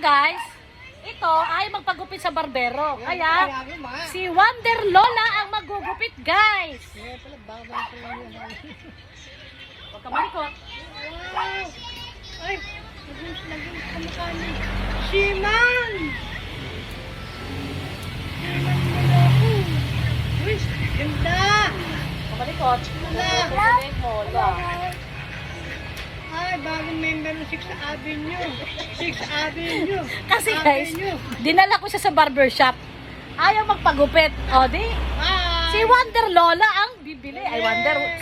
guys, ito ay magpagupit sa barbero. Kaya si Wonder Lola ang magugupit guys. Huwag ka malikot. Ay, naging kamukha ni Shiman! Shiman mo ako! Uy, ganda! Huwag ka malikot. Wala! Ay, bagong member ng 6th Avenue. 6th Avenue. Kasi guys, dinala ko siya sa barbershop. Ayaw magpagupit. O di, si Wonder Lola ang bibili. Ay,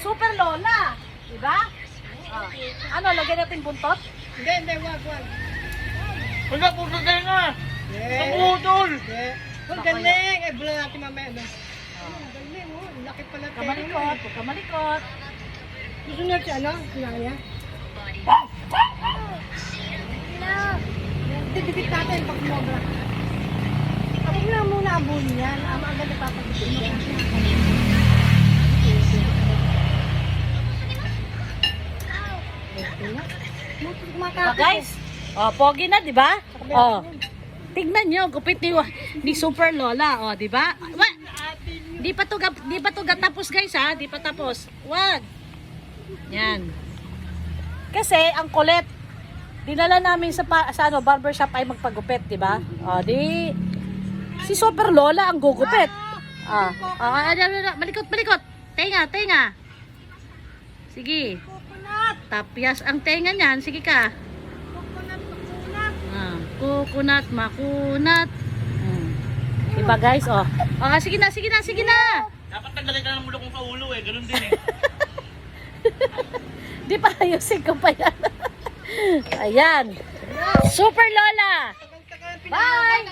Super Lola. Diba? Ano, lagyan natin buntot? Hindi, wag. Wala po sa tenga! Yeah. Naputol! Ang galing! Ay, bula natin mamaya, no? Ang galing, oh. Ang laki pala tayo. Kamalikot, huwag ka malikot. Gusto niya si ano? Sinaya? Didikit natin pag mobra. Huwag na muna abulin yan. Ang agad ipapagipin mo. Guys, pogi na, di ba? Tignan nyo, gupit ni Super Lola, di ba? Di pa to tapos guys ha, di pa tapos. Wag. Yan. Kasi ang kulit. Dinala namin sa barbershop ay magpagupit, di ba? Di si Super Lola ang gugupit. Malikot. Tenga. Sige. Tapyas ang tenga niyan. Sige ka. Coconut, makunat. Diba guys, sige na. Dapat tanggalin ka ng mulok mo sa ulo ganun din Di pa ayusin ko pa yan. Ayan. Super Lola. Bye!